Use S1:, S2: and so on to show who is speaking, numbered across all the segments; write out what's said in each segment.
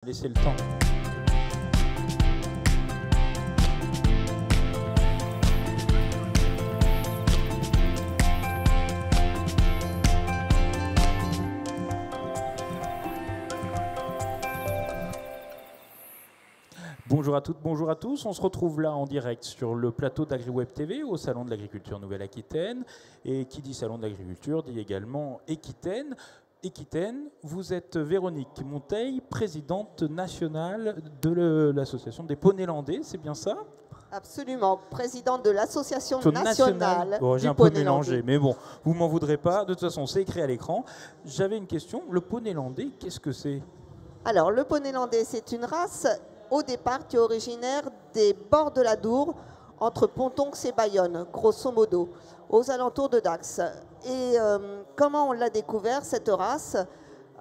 S1: Laissez le temps. Bonjour à toutes, bonjour à tous. On se retrouve là en direct sur le plateau d'AgriWeb TV au Salon de l'Agriculture Nouvelle-Aquitaine. Et qui dit Salon de l'Agriculture dit également Équitaine. Équitaine, vous êtes Véronique Monteil, présidente nationale de l'association des poneys landais, c'est bien ça?
S2: Absolument, présidente de l'association nationale
S1: bon,
S2: du
S1: j'ai un peu
S2: poney
S1: mélangé,
S2: landais.
S1: mais bon, vous m'en voudrez pas. De toute façon, c'est écrit à l'écran. J'avais une question. Le poney landais, qu'est-ce que c'est?
S2: Alors, le poney landais, c'est une race au départ qui est originaire des bords de la Dour, entre Pontonx et Bayonne, grosso modo, aux alentours de Dax. Et comment on l'a découvert, cette race?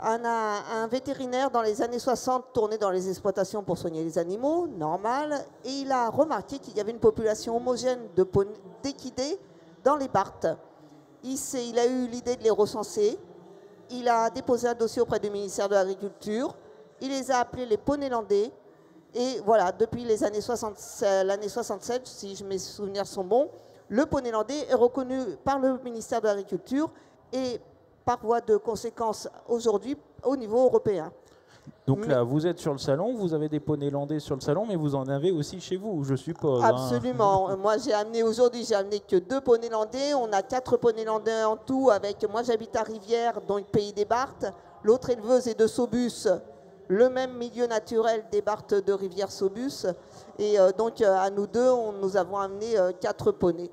S2: Un vétérinaire dans les années 60 tournait dans les exploitations pour soigner les animaux, normal, et il a remarqué qu'il y avait une population homogène d'équidés dans les Barthes. Il a eu l'idée de les recenser, il a déposé un dossier auprès du ministère de l'Agriculture, il les a appelés les poneys landais, et voilà, depuis les années 67, si mes souvenirs sont bons, le poney landais est reconnu par le ministère de l'Agriculture et par voie de conséquence aujourd'hui au niveau européen.
S1: Donc là, vous êtes sur le salon, vous avez des poneys landais sur le salon, mais vous en avez aussi chez vous, je suppose.
S2: Absolument. Moi, j'ai amené que 2 poneys landais. On a 4 poneys landais en tout. Moi, j'habite à Rivière, donc pays des Barthes. L'autre éleveuse est de Saubus, le même milieu naturel des Barthes de Rivière-Saubus. Et donc, à nous deux, nous avons amené 4 poneys.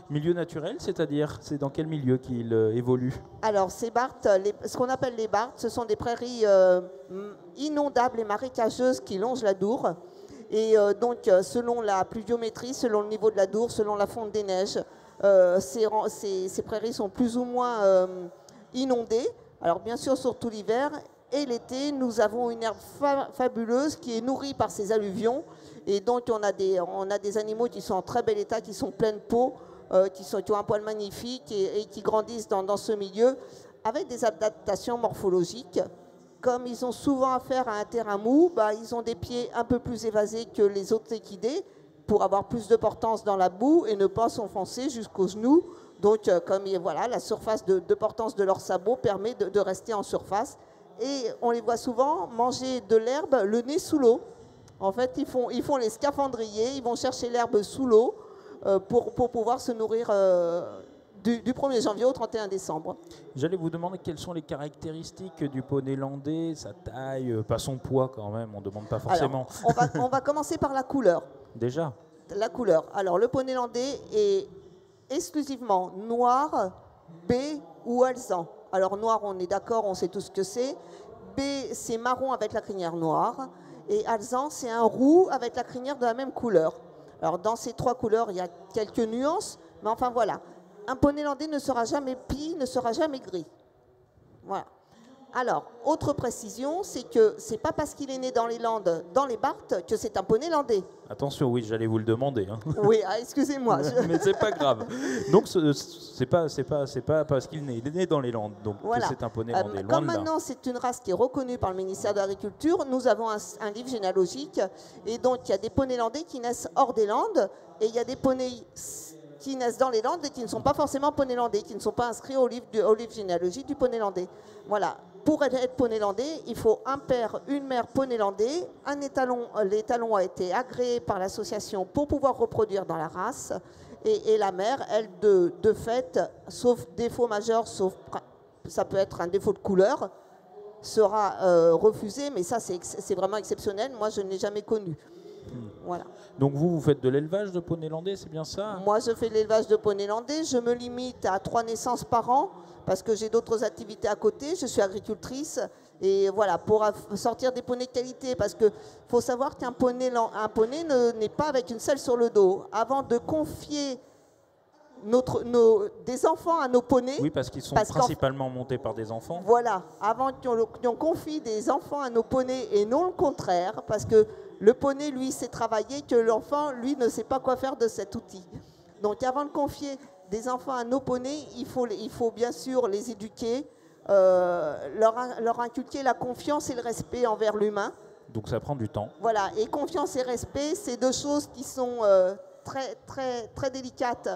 S1: Milieu naturel, c'est-à-dire, c'est dans quel milieu qu'il évolue?
S2: Alors, ces Barthes, ce qu'on appelle les Barthes, ce sont des prairies inondables et marécageuses qui longent la Dour. Et donc, selon la pluviométrie, selon le niveau de la Dour, selon la fonte des neiges, ces prairies sont plus ou moins inondées. Alors, bien sûr, surtout l'hiver. Et l'été, nous avons une herbe fabuleuse qui est nourrie par ces alluvions. Et donc, on a des animaux qui sont en très bel état, qui sont pleins de peau, qui ont un poil magnifique et qui grandissent dans ce milieu avec des adaptations morphologiques. Comme ils ont souvent affaire à un terrain mou, ils ont des pieds un peu plus évasés que les autres équidés pour avoir plus de portance dans la boue et ne pas s'enfoncer jusqu'aux genoux. Donc, la surface de portance de leurs sabots permet de rester en surface. Et on les voit souvent manger de l'herbe le nez sous l'eau. En fait, ils font les scaphandriers, ils vont chercher l'herbe sous l'eau pour pouvoir se nourrir du 1er janvier au 31 décembre.
S1: J'allais vous demander quelles sont les caractéristiques du poney landais, sa taille, pas son poids quand même, on ne demande pas forcément.
S2: Alors, on va commencer par la couleur.
S1: Déjà?
S2: La couleur. Alors, le poney landais est exclusivement noir, baie ou alezan. Alors, noir, on est d'accord, on sait tout ce que c'est. Baie, c'est marron avec la crinière noire. Et alezan, c'est un roux avec la crinière de la même couleur. Alors, dans ces 3 couleurs, il y a quelques nuances, mais enfin, voilà. Un poney landais ne sera jamais pie, ne sera jamais gris. Voilà. Alors, autre précision, c'est que c'est pas parce qu'il est né dans les Landes, dans les Barthes, que c'est un poney landais.
S1: Attention, oui, j'allais vous le demander. Hein.
S2: Oui, excusez-moi.
S1: Mais c'est pas grave. Donc, c'est pas parce qu'il est né dans les Landes, donc
S2: voilà.
S1: c'est un poney landais.
S2: Comme maintenant, c'est une race qui est reconnue par le ministère de l'Agriculture, nous avons un livre généalogique, et donc il y a des poneys landais qui naissent hors des Landes, et il y a des poneys qui naissent dans les Landes et qui ne sont pas forcément poneys landais, qui ne sont pas inscrits au livre généalogique du poney landais. Voilà. Pour être poney landais, il faut un père, une mère poney landais, un étalon. L'étalon a été agréé par l'association pour pouvoir reproduire dans la race. Et la mère, elle, de fait, sauf défaut majeur, ça peut être un défaut de couleur, sera refusée, mais ça, c'est vraiment exceptionnel. Moi, je ne l'ai jamais connu. Voilà.
S1: Donc vous faites de l'élevage de poney landais, c'est bien ça?
S2: Moi, je fais de l'élevage de poney landais. Je me limite à 3 naissances par an parce que j'ai d'autres activités à côté. Je suis agricultrice et voilà, pour sortir des poneys de qualité, parce qu'il faut savoir qu'un poney n'est pas avec une selle sur le dos. Avant de confier des enfants à nos poneys...
S1: Oui, parce qu'ils sont principalement montés par des enfants.
S2: Voilà, avant qu'on confie des enfants à nos poneys et non le contraire, parce que le poney, lui, sait travailler, que l'enfant, lui, ne sait pas quoi faire de cet outil. Donc, avant de confier des enfants à nos poneys, il faut bien sûr les éduquer, leur inculquer la confiance et le respect envers l'humain,
S1: Donc ça prend du temps.
S2: Voilà, et confiance et respect, c'est deux choses qui sont très, très, très délicates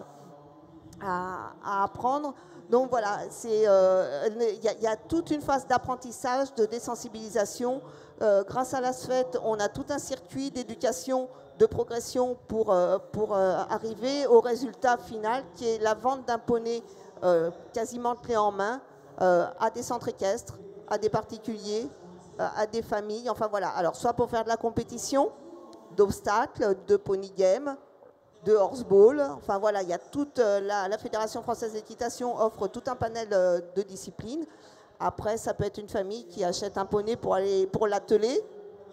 S2: à apprendre. Donc voilà, il y a toute une phase d'apprentissage, de désensibilisation. Grâce à la SFET, on a tout un circuit d'éducation, de progression pour arriver au résultat final qui est la vente d'un poney quasiment clé en main à des centres équestres, à des particuliers, à des familles. Enfin voilà, alors soit pour faire de la compétition, d'obstacles, de pony game, de horseball. Enfin voilà, il y a toute la Fédération française d'équitation offre tout un panel de disciplines. Après, ça peut être une famille qui achète un poney pour l'atteler,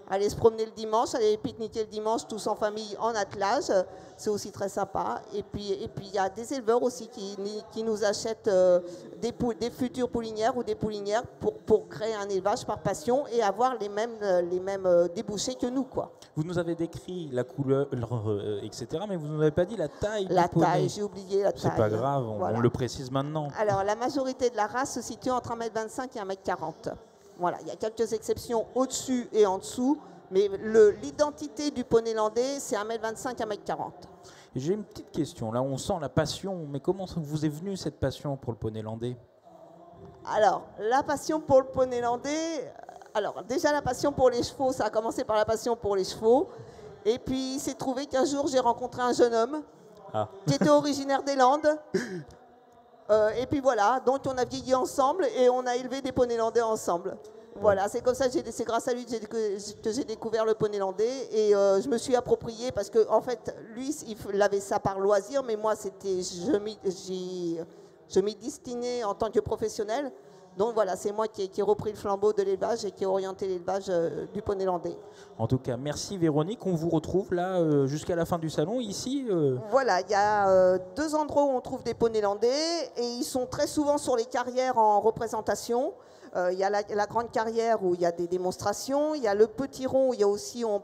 S2: aller se promener le dimanche, aller pique-niquer le dimanche tous en famille en attelage. C'est aussi très sympa. Et puis il y a des éleveurs aussi qui nous achètent des futures poulinières ou des poulinières pour créer un élevage par passion et avoir les mêmes débouchés que nous, quoi.
S1: Vous nous avez décrit la couleur, etc., mais vous ne nous avez pas dit la taille
S2: La
S1: du poney.
S2: taille, j'ai oublié la taille.
S1: C'est pas grave,
S2: Voilà.
S1: on le précise maintenant.
S2: Alors, la majorité de la race se situe entre 1m25 et 1m40. Voilà, il y a quelques exceptions au-dessus et en dessous, mais l'identité du poney landais, c'est 1m25, 1m40.
S1: J'ai une petite question. Là, on sent la passion, mais comment vous est venue cette passion pour le poney landais?
S2: Alors, la passion pour le poney landais, alors déjà la passion pour les chevaux, ça a commencé par la passion pour les chevaux. Et puis, il s'est trouvé qu'un jour, j'ai rencontré un jeune homme qui était originaire des Landes. Et puis voilà, donc on a vieilli ensemble et on a élevé des poneys landais ensemble. Voilà, c'est comme ça, c'est grâce à lui que j'ai découvert le poney landais et je me suis approprié parce que en fait, lui, il avait ça par loisir, mais moi, je m'y destinais en tant que professionnel. Donc voilà, c'est moi qui ai repris le flambeau de l'élevage et qui ai orienté l'élevage du poney landais.
S1: En tout cas, merci Véronique. On vous retrouve là jusqu'à la fin du salon, ici.
S2: Voilà, il y a 2 endroits où on trouve des poneys landais et ils sont très souvent sur les carrières en représentation. Il y a la grande carrière où il y a des démonstrations. Il y a le petit rond où il y a aussi, on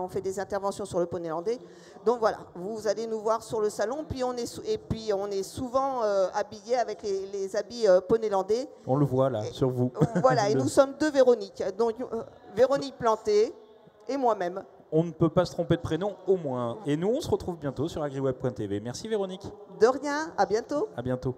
S2: fait des interventions sur le poney landais. Donc voilà, vous allez nous voir sur le salon. Puis on est souvent habillés avec les habits poney landais.
S1: On le voit là, sur vous.
S2: Voilà, et nous sommes 2 Véroniques. Donc Véronique Planté et moi-même.
S1: On ne peut pas se tromper de prénom, au moins. Et nous, on se retrouve bientôt sur agriweb.tv. Merci Véronique.
S2: De rien, à bientôt.
S1: À bientôt.